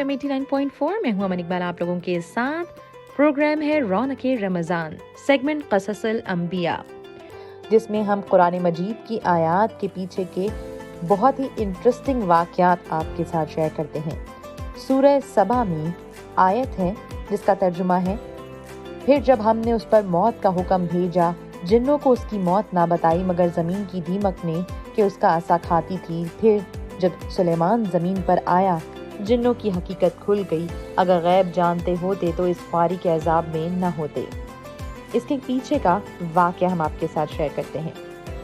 FM 89.4 में हूँ अमन इकबाल आप लोगों के साथ। प्रोग्राम है रौनके रमज़ान, सेगमेंट क़ससल अंबिया, जिसमें हम कुरान मजीद की आयत के पीछे के बहुत ही इंटरेस्टिंग वाक़यात आपके साथ शेयर करते हैं। सूरह सबा में आयत है जिसका तर्जुमा है, फिर जब हमने उस पर मौत का हुक्म भेजा, जिन्नों को उसकी मौत ना बताई मगर ज़मीन की दीमक ने कि उसका असा खाती थी। फिर जब सुलेमान ज़मीन पर आया, जिन्नों की हकीकत खुल गई। अगर गैब जानते होते तो इस ख्वारी के अजाब में न होते। इसके पीछे का वाक़या हम आपके साथ शेयर करते हैं।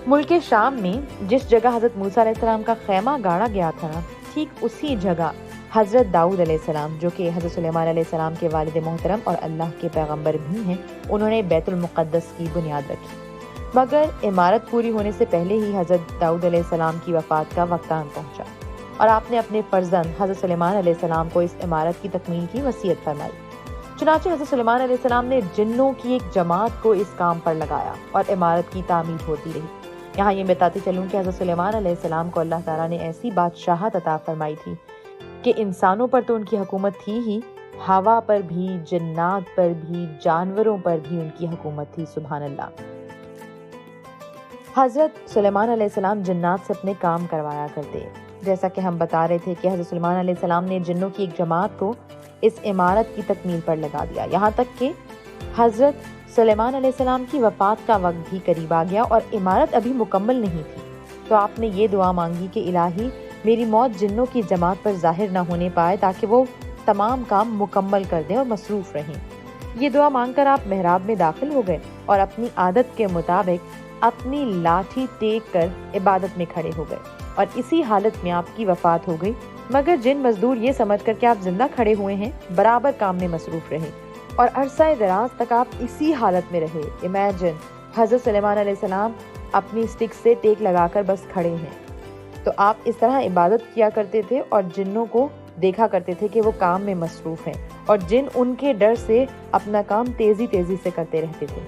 मुल्क शाम में जिस जगह हज़रत मूसा अलैहिस्सलाम का खैमा गाड़ा गया था ना, ठीक उसी जगह हज़रत दाऊद अलैहिस्सलाम, जो कि हज़रत सुलेमान अलैहिस्सलाम के वालिद मोहतरम और अल्लाह के पैगंबर भी हैं, उन्होंने बैतुल मुक़द्दस की बुनियाद रखी। मगर इमारत पूरी होने से पहले ही हज़रत दाऊद अलैहिस्सलाम की वफ़ात का वक्त आन पहुंचा और आपने अपने फर्जंद हज़रत सुलेमान अलैहिस्सलाम को इस इमारत की तकमील की वसीयत फरमाई। चुनांचे हज़रत सुलेमान अलैहिस्सलाम ने जिन्नों की एक जमात को इस काम पर लगाया और इमारत की तामीर होती रही। यहाँ ये बताते चलूँ कि हज़रत सुलेमान अलैहिस्सलाम को अल्लाह ताला ने ऐसी बादशाहत अता फरमाई थी कि इंसानों पर तो उनकी हुकूमत थी ही, हवा पर भी, जिन्नात पर भी, जानवरों पर भी उनकी हुकूमत थी। सुभान अल्लाह। हज़रत सुलेमान अलैहिस्सलाम जिन्नात से अपने काम करवाया करते। जैसा कि हम बता रहे थे कि हज़रत सुलेमान अलैहिस्सलाम ने जिन्नों की एक जमात को इस इमारत की तकमील पर लगा दिया। यहाँ तक कि हज़रत सुलेमान अलैहिस्सलाम की वफ़ात का वक्त भी करीब आ गया और इमारत अभी मुकम्मल नहीं थी। तो आपने ये दुआ मांगी कि इलाही मेरी मौत जिन्नों की जमात पर ज़ाहिर ना होने पाए, ताकि वो तमाम काम मुकम्मल कर दें और मसरूफ़ रहें। ये दुआ मांगकर आप मेहराब में दाखिल हो गए और अपनी आदत के मुताबिक अपनी लाठी टेक कर इबादत में खड़े हो गए और इसी हालत में आपकी वफ़ात हो गई। मगर जिन मजदूर ये समझ कर के आप जिंदा खड़े हुए हैं, बराबर काम में मसरूफ़ रहे और अरसा दराज तक आप इसी हालत में रहे। इमेजिन, हज़रत सुलेमान अलैहिस्सलाम अपनी स्टिक से टेक लगाकर बस खड़े हैं। तो आप इस तरह इबादत किया करते थे और जिन्नों को देखा करते थे कि वो काम में मसरूफ़ हैं और जिन उनके डर से अपना काम तेज़ी से करते रहते थे।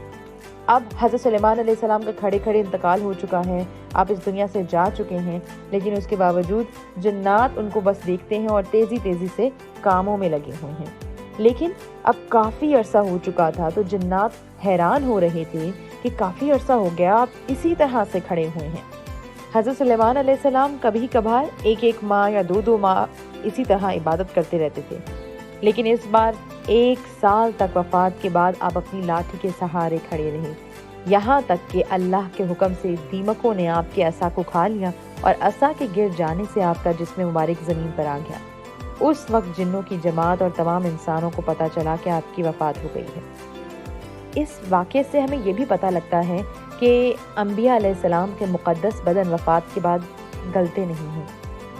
अब हज़रत सुलेमान अलैहिस्सलाम का खड़े खड़े इंतकाल हो चुका है, आप इस दुनिया से जा चुके हैं, लेकिन उसके बावजूद जिन्नात उनको बस देखते हैं और तेज़ी से कामों में लगे हुए हैं। लेकिन अब काफ़ी अरसा हो चुका था, तो जिन्नात हैरान हो रहे थे कि काफ़ी अरसा हो गया आप इसी तरह से खड़े हुए हैं। हज़रत सुलेमान अलैहिस्सलाम कभी कभार एक माह या दो माह इसी तरह इबादत करते रहते थे, लेकिन इस बार 1 साल तक वफ़ात के बाद आप अपनी लाठी के सहारे खड़े रहे, यहाँ तक कि अल्लाह के हुक्म से दीमकों ने आपके असा को खा लिया और असा के गिर जाने से आपका जिस्म मुबारक ज़मीन पर आ गया। उस वक्त जिन्नों की जमात और तमाम इंसानों को पता चला कि आपकी वफ़ात हो गई है। इस वाक़े से हमें ये भी पता लगता है कि अंबिया अलैहिस्सलाम के मुक़द्दस बदन वफ़ात के बाद गलते नहीं हैं।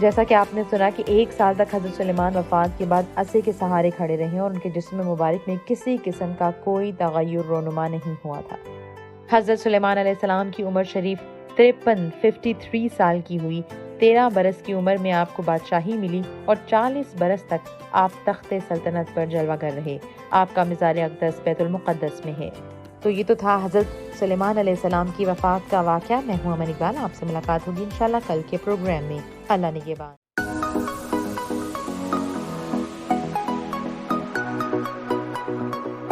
जैसा कि आपने सुना कि 1 साल तक हज़रत सुलेमान वफ़ात के बाद असे के सहारे खड़े रहे और उनके जिस्म मुबारक में किसी किस्म का कोई तग़य्युर रोनुमा नहीं हुआ था। हज़रत सुलेमान अलैहिस्सलाम की उम्र शरीफ 53 साल की हुई। 13 बरस की उम्र में आपको बादशाही मिली और 40 बरस तक आप तख्ते सल्तनत पर जलवागर रहे। आपका मज़ार अक़दस बैतुल मुक़द्दस में है। तो ये तो था हज़रत सुलेमान अलैहिस्सलाम की वफ़ात का वाक़या। मैं हूँ अमन इकबाल, आपसे मुलाकात होगी इंशाल्लाह कल के प्रोग्राम में। अल्लाह ने ये बात